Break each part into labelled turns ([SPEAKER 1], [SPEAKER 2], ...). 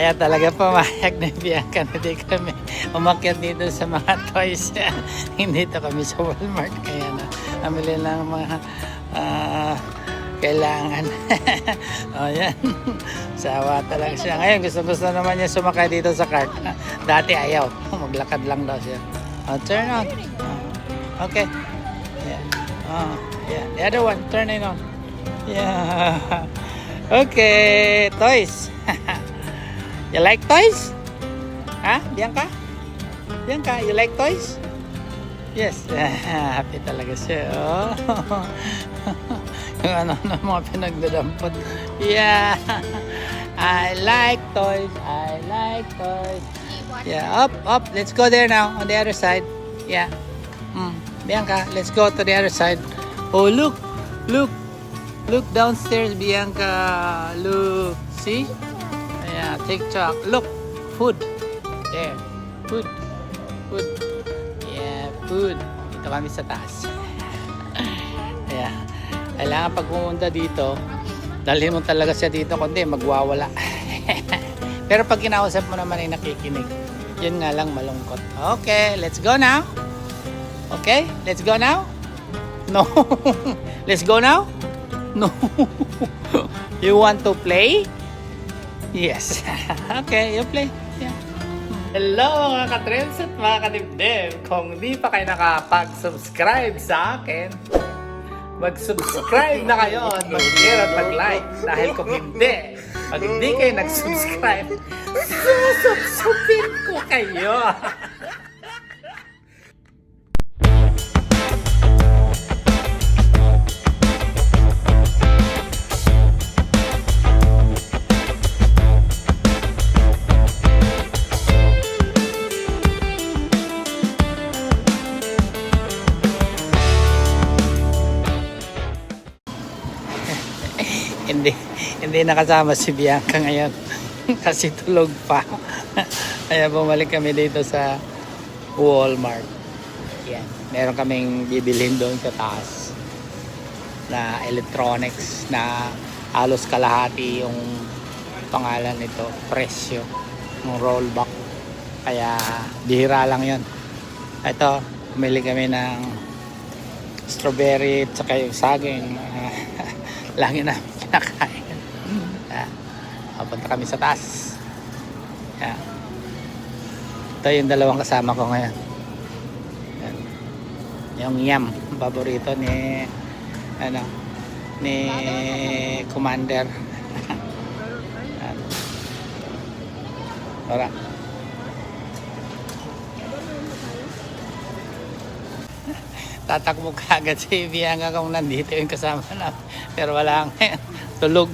[SPEAKER 1] Kaya talaga pumayag na Bianca na di kami umakyat dito sa mga toys. Hindi to kami sa Walmart. Kaya na, amili lang mga kailangan. O yan. Sawa talaga siya. Ngayon gusto naman niya sumakay dito sa cart. Dati ayaw. Maglakad lang daw siya. Turn on. Okay. Yeah. Yeah. The other one, turn it on. Yeah. Okay. Toys. You like toys? Ha? Bianca? Bianca, you like toys? Yes. Happy talaga siya. Oh. Yung ano mga pinagdadampot. Yeah. I like toys. I like toys. Yeah. Up. Let's go there now. On the other side. Yeah. Bianca, let's go to the other side. Oh, look. Look downstairs, Bianca. Look. See? Yeah, TikTok. Look, food. There, food. Yeah, food. Dito kami sa taas. Yeah. Kailangan pag pumunta dito, dalhin mo talaga siya dito, kundi magwawala. Pero pag kinausap mo naman ay nakikinig. Yun nga lang malungkot. Okay, let's go now. Okay, let's go now. No. Let's go now. No. You want to play? Yes. Okay, you play. Yeah. Hello mga ka-trends at mga ka-dibdib. Kung di pa kayo nakapag-subscribe sa akin, mag-subscribe na kayo at mag-share at mag-like. Dahil kung hindi, pag hindi kayo nag-subscribe, susubsubin ko kayo. Hindi nakasama si Bianca ngayon kasi tulog pa. Kaya bumalik kami dito sa Walmart. Yan. Meron kaming bibilhin doon sa taas na electronics na halos kalahati yung pangalan nito, presyo ng rollback. Kaya bihira lang yun. Ito, bumili kami ng strawberry at saka yung saging. Lagi namin kinakain. Punta kami sa taas. Ito yung dalawang kasama ko ngayon. Yung yam, paborito ni Commander. Tara. Tatakbo ka agad si Bianca kung nandito yung kasama namin. Pero wala ngayon. Tulog.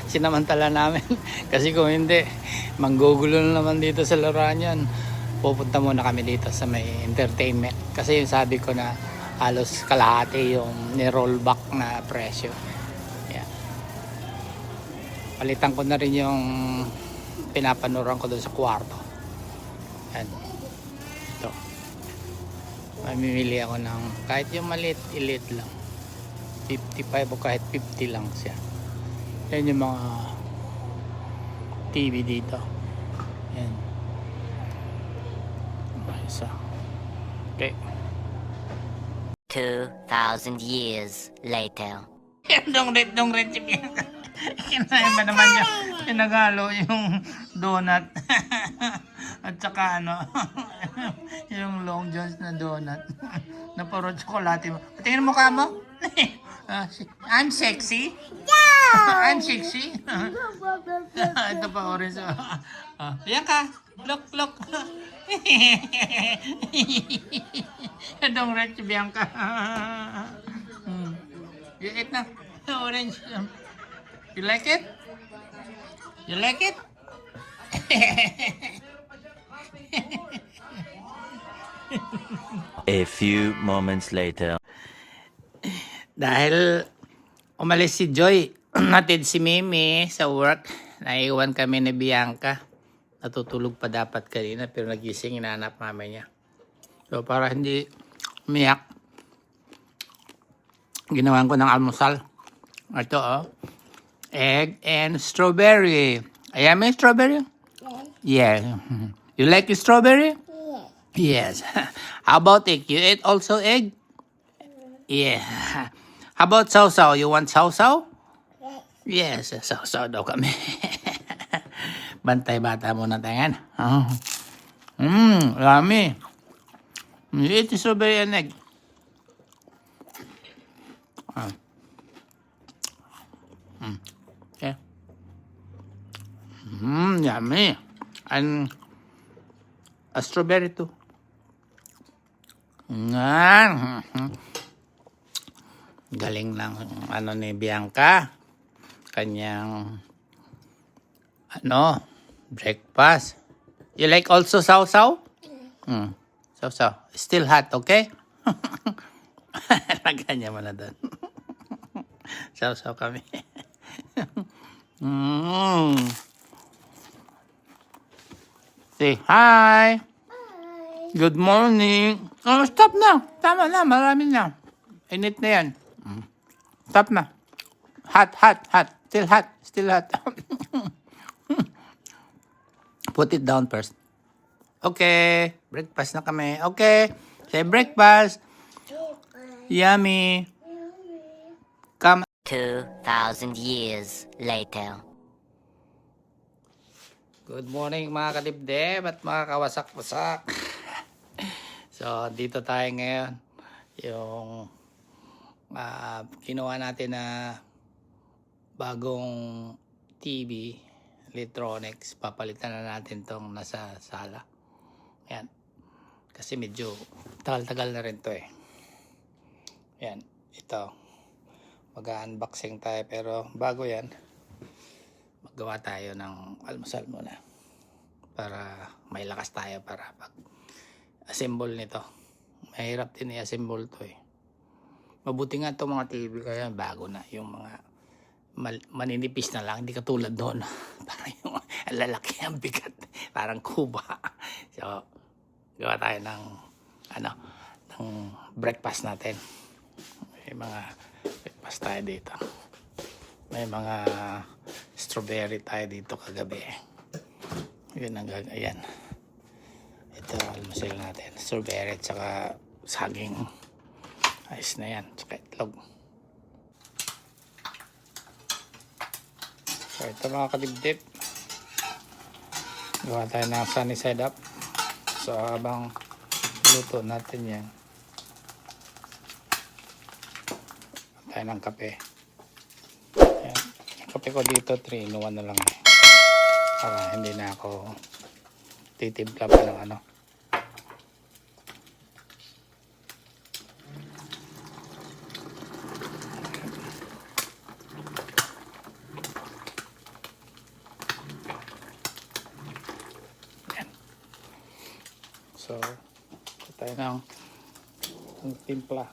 [SPEAKER 1] Sinamantala namin. Kasi kung hindi, manggugulo na naman dito sa laruan yan. Pupunta muna kami dito sa may entertainment. Kasi yung sabi ko na halos kalahati yung ni-rollback na presyo. Yeah. Palitan ko na rin yung pinapanuran ko doon sa kwarto. Yan. Ito. Mamimili ako ng kahit yung maliit lang. 55 o kahit 50 lang siya. Yan yung mga TV dito. Yan. Isa. Okay.
[SPEAKER 2] 2,000 years later.
[SPEAKER 1] Dong red si Bianca. Kinain ba naman niya? Pinagalo yung donut. At saka yung Long John's na donut. Na puro tsokolate mo. Tingnan mo ka mo? I'm sexy? Yeah! I'm sexy? Ito pa orange. Bianca, look. Dong red si Bianca. You eat na. Orange. You like it? You like it?
[SPEAKER 3] A few moments later.
[SPEAKER 1] Dahil umalis si Joy, natid si Mimi sa work, naiwan kami ni Bianca. Natutulog pa dapat kanina pero nagising, inaanap mama niya. So para hindi umiyak, ginawan ko ng almusal. Ito egg and strawberry. Ayan, may strawberry? Yeah. You like strawberry? Yes. How about egg? You ate also egg? Yeah. How about sausaw? You want sausaw? Yes, sausaw daw kami. Bantay bata muna tayo. Oh. Yummy. You eat strawberry and egg. Ah. Okay. Yummy. And a strawberry too. Nga. Galing ng ano ni Bianca. Kanyang breakfast. You like also sausaw? Sausaw. Still hot, okay? Lagyan niya mo na doon. Sausaw kami. Say hi. Good morning. Oh, stop na. Tama na. Marami na. Init na yan. Stop na. Hot. Still hot. Put it down first. Okay. Breakfast na kami. Okay. Say breakfast. Yummy. Come.
[SPEAKER 2] 2,000 years later.
[SPEAKER 1] Good morning mga kadibdib at mga kawasak-wasak. So, dito tayo ngayon. Yung kinuha natin na bagong TV, electronics. Papalitan na natin tong nasa sala. Yan. Kasi medyo tagal-tagal na rin to eh. Yan. Ito. Mag-unboxing tayo pero bago yan, maggawa tayo ng almusal muna para may lakas tayo para pag assemble nito. Mahirap din i-assemble to eh. Mabuti nga itong mga TV kaya bago na. Yung mga maninipis na lang, hindi katulad doon. Parang yung lalaki ang bigat. Parang kuba. So, gawa tayo ng ng breakfast natin. May mga breakfast tayo dito. May mga strawberry tayo dito kagabi. Yun ang ayan. Ito almusal natin. Strawberry at saka saging. Ayos na yan. Saka itlog. So ito mga kadibdib. Gawa tayo ng sunny side up. So habang luto natin yan, tayo ng kape. Ayan. Yung kape ko dito 3-in-1 na lang eh. Para hindi na ako titimpla pa ng ano. Ayan. So tayo ng timpla.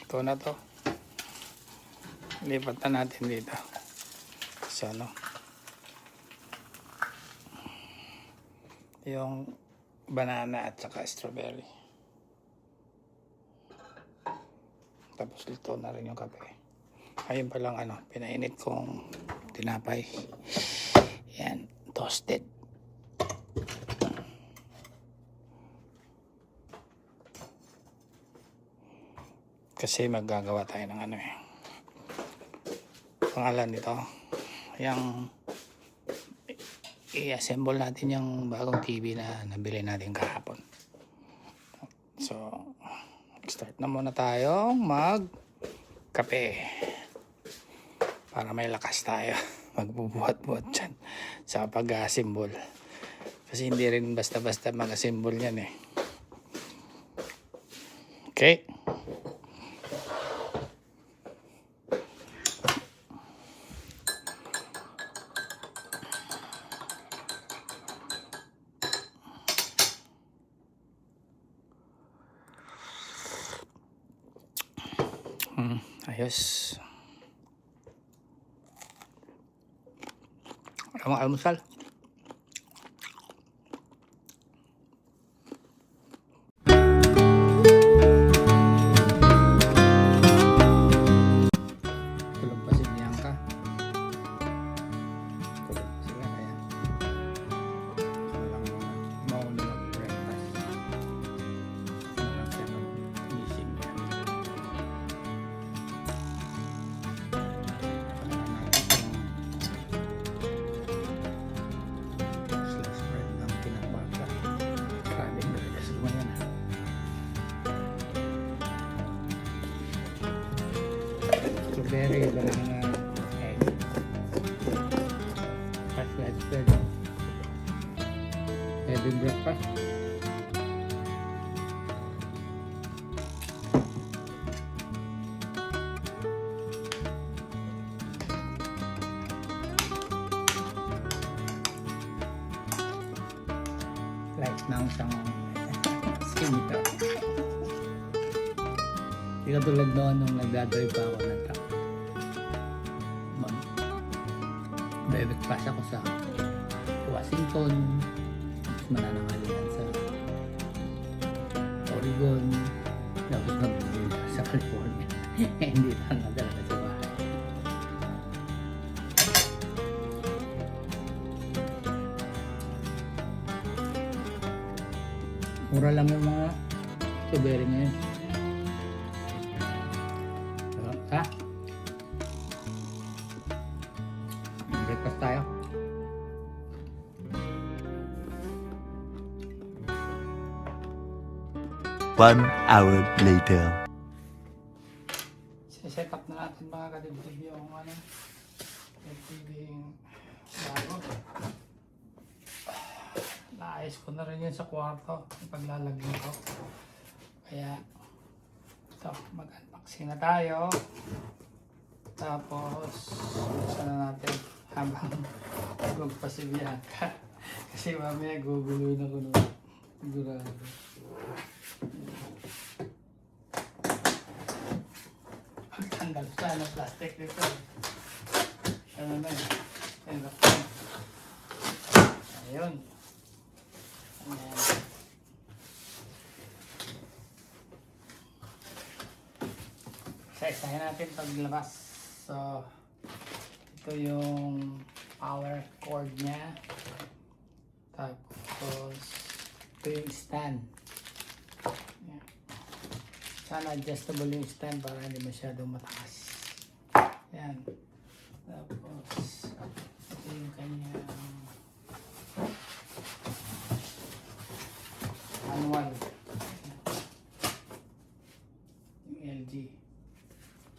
[SPEAKER 1] Ito na to. Lipat na natin dito. So yung banana at saka strawberry. Tapos ito na rin yung kape. Ayun pa lang pinainit kong tinapay. Yan, toasted. Kasi maggagawa tayo ng pangalan nito. Yung i-assemble natin yung bagong TV na nabili natin kahapon. So, start na muna tayong magkape. Para may lakas tayo. Magbubuhat-buhat dyan sa pag-assemble. Kasi hindi rin basta-basta mag-assemble yan eh. Okay. Ayos. Ang almusal. strawberry, lagay na egg. Fresh vegetable. Heavy breakfast. Like ng isang sinita. Hindi katulad noon nung nagdadrive pa ako ng truck. Bebekpas ako sa Washington, tapos mananangalian sa Oregon, tapos magbibili sa California. Hindi lang talaga sa bahay. Mura lang yung mga strawberry ngayon. Ha? Breakfast tayo.
[SPEAKER 3] One hour later.
[SPEAKER 1] Set up na natin mga kadibdib yung ano, yung bago. Naayos ko na rin yun sa kwarto, yung paglalagyan ko. Kaya, ito, mag-unboxing na tayo. Tapos, buksan na natin habang nagwag pa si Bianca. Kasi mamaya guguloy na ko nun. Sigurado. Pagtanggal siya ng plastic nito. Ano na yun? Ayun. Ayan. Isa-isahin natin paglabas. So, ito yung power cord niya. Tapos, ito yung stand. Ayan. Sana adjustable yung stand para hindi masyadong mataas. Ayan. Tapos, ito yung kanyang manual. Yung LG.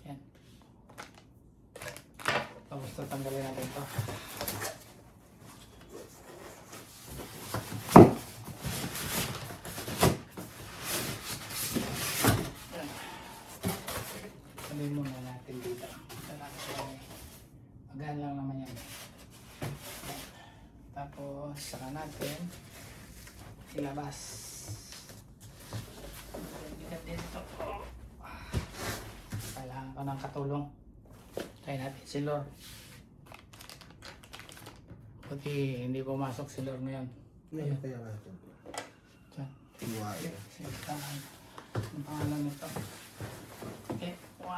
[SPEAKER 1] Yan. Tapos tatanggalin natin ito. Yan. Sabihin muna natin dito. Magaan lang naman yan. Yan. Tapos saka natin ilabas. Dito. Kailangan ko ng katulong. Try natin si Lord. Buti hindi pumasok si Lord ngayon.
[SPEAKER 4] Ngayon kaya nga ito.
[SPEAKER 1] Diyan.
[SPEAKER 4] Iwain.
[SPEAKER 1] Sintahan. Ang pangalan nito. Okay. 1,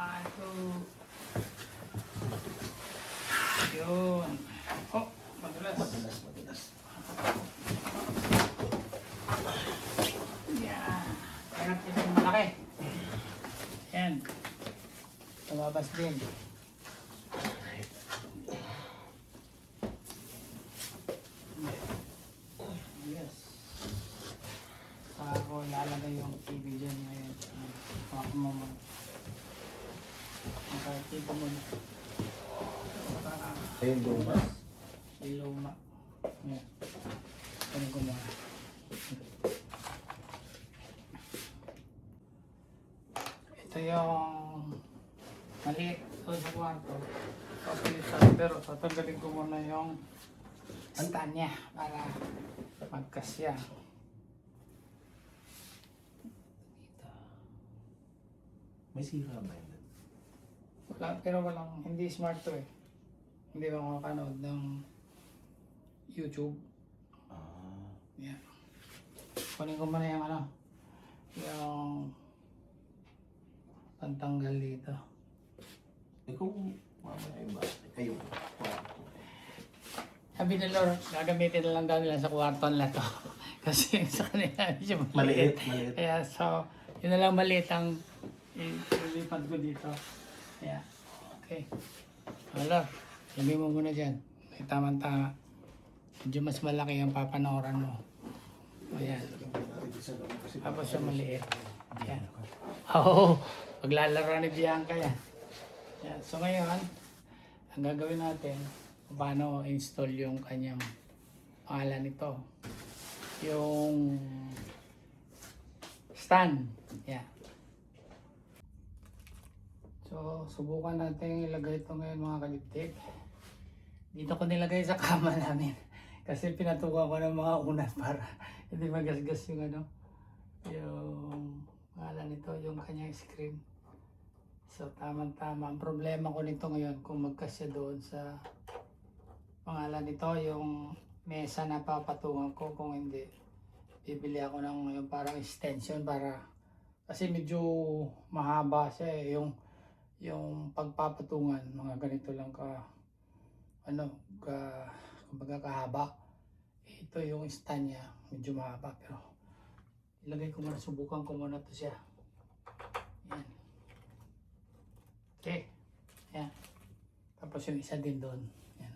[SPEAKER 1] 2. Yun. Oh, madulas.
[SPEAKER 4] Matigas.
[SPEAKER 1] Yan. Kaya ito yung malaki. Yan. Tumabas din. Yes. Saka ako lalagay yung TV dyan ngayon. Ako mo mo. Nakakita mo na.
[SPEAKER 4] Ayun luma.
[SPEAKER 1] Iluma. Yan. Ano ko muna. Ito yung maliit doon sa kwarto. Pero tatanggalin ko muna yung stand niya para magkasya.
[SPEAKER 4] May sira ba yun?
[SPEAKER 1] Wala, pero walang, hindi smart to eh. Hindi ba makakanood ng YouTube?
[SPEAKER 4] Ah.
[SPEAKER 1] Yan. Kunin ko muna yung ano, yung pantanggal dito.
[SPEAKER 4] Eh kung mamaya iba, kayo.
[SPEAKER 1] Sabi ni Lord, gagamitin na lang daw nila sa kwarto nila to. Kasi sa kanila medyo
[SPEAKER 4] Maliit,
[SPEAKER 1] maliit.
[SPEAKER 4] maliit.
[SPEAKER 1] Kaya so, yun na lang maliit ang ilipad ko dito. Kaya, okay. Lord, sabi mo muna dyan. May tamang-tama. Medyo mas malaki ang papanooran mo. Ayan. Tapos yung maliit. Ayan. Oo, paglalaro ni Bianca yan. Yan. So ngayon, ang gagawin natin, paano install yung kanyang pangalan nito. Yung stand. Yan. So, subukan natin ilagay ito ngayon mga kaliptik. Dito ko nilagay sa kama namin. Kasi pinatukan ko ng mga unan para hindi magasgas yung ano, yung pangalan nito, yung kanyang screen. So, tama-tama. Ang problema ko nito ngayon, kung magkasya doon sa pangalan nito, yung mesa na papatungan ko. Kung hindi, bibili ako ng yung parang extension para, kasi medyo mahaba siya eh. Yung pagpapatungan, mga ganito lang kumbaga kahaba. Ito yung stand niya, medyo mahaba, pero ilagay ko muna, subukan ko muna to siya. Yan. Okay. Yan. Tapos yung isa din doon. Yan.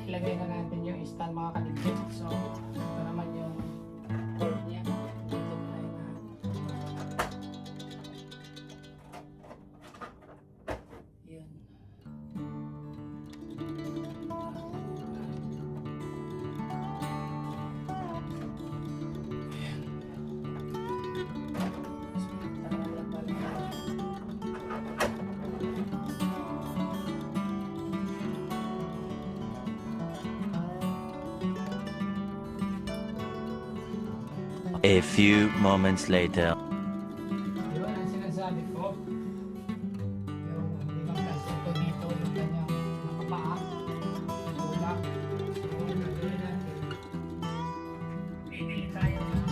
[SPEAKER 1] Ilagay na natin yung stand mga kalipit. So, ito naman yung cord niya. Ito pala yung yun.
[SPEAKER 3] A few moments later.
[SPEAKER 1] Yun ang sinasabi ko. Yung hindi lang kasi ito dito yung kanyang nakapaa. Tulak. So, gagawin natin. Bibili tayo ng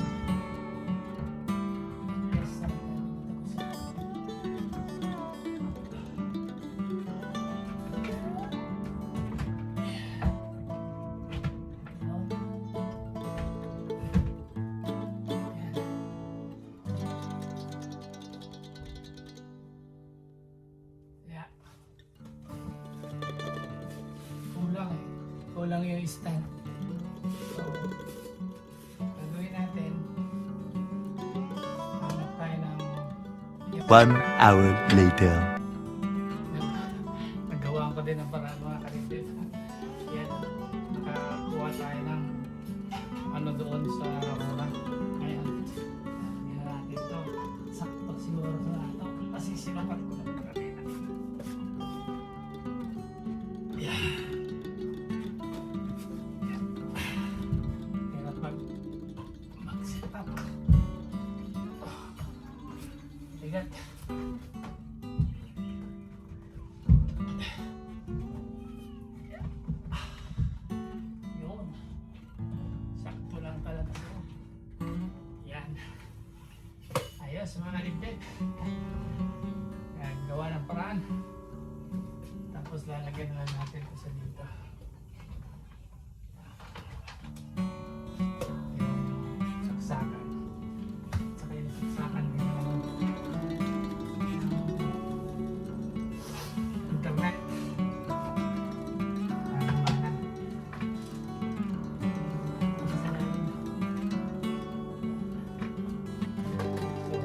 [SPEAKER 1] kulang yung stand. So, gagawin natin, hanap tayo ng
[SPEAKER 3] 1 hour later.
[SPEAKER 1] nagawa ko din ang paraan mga kalipit. Yan, nakakuha tayo ng ano doon sa Ramona. Ngayon, yan natin ito. Sakto siguro sa ato. Kasi sinukat ko na kanina. Yan. Mag-set up. Bigat. Yun. Sakto lang pala na ito. Yan. Ayos mga kalipit. Yan, gawa ng paraan. Tapos lalagyan na lang natin ito sa dito. Yung saksakan. Saka yung saksakan din naman. Internet. Mana. So,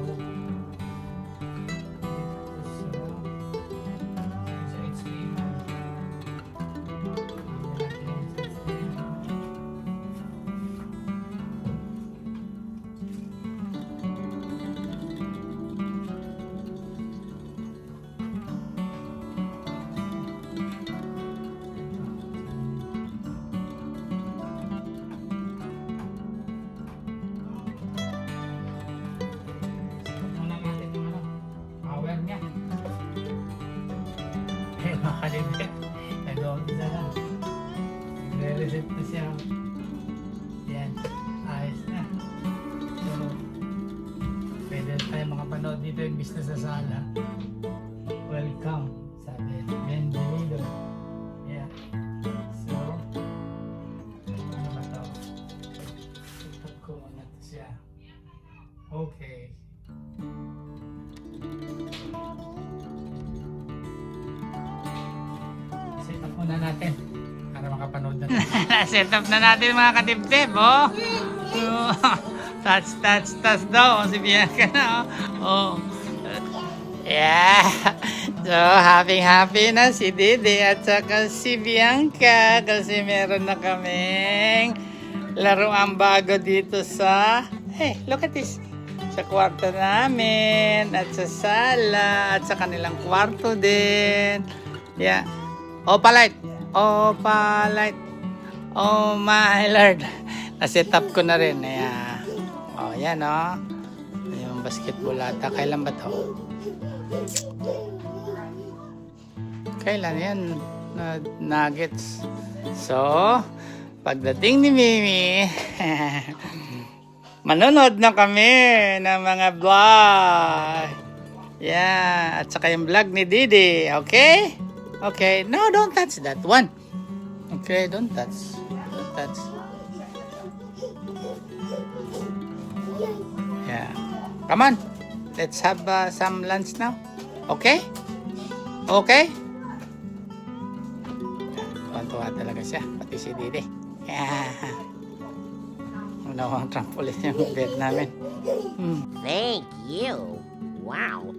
[SPEAKER 1] siya. Yan. Ayos na. So, pwede tayo makapanood dito yung business sa sala. Welcome. Sabi. Bienvenido. Yeah. So, ano ba ito? Ito ko muna ito siya. Okay. Set up muna natin para makapanood na tayo. Set up na natin mga katip-tip, oh. Touch daw. Si Bianca na, oh. Yeah. So, happy na si Dede at saka si Bianca kasi meron na kaming laruang bago dito sa, hey, look at this. Sa kwarto namin at sa sala at sa kanilang kwarto din. Yeah. Opalite. Oh my Lord. Na-set up ko na rin. Yeah. Oh, yan oh. Yung basketball ata. Kailan ba to? Kailan yan? Nuggets. So, pagdating ni Mimi, manonood na kami ng mga vlog. Yeah. At saka yung vlog ni Didi. Okay? Okay. No, don't touch that one. Okay, don't touch. Don't touch. Yeah. Come on. Let's have some lunch now. Okay? Okay? Tuwa-tuwa talaga siya. Pati si Didi. Yeah. Unawang trampoline yung bed namin.
[SPEAKER 2] Thank you. Wow.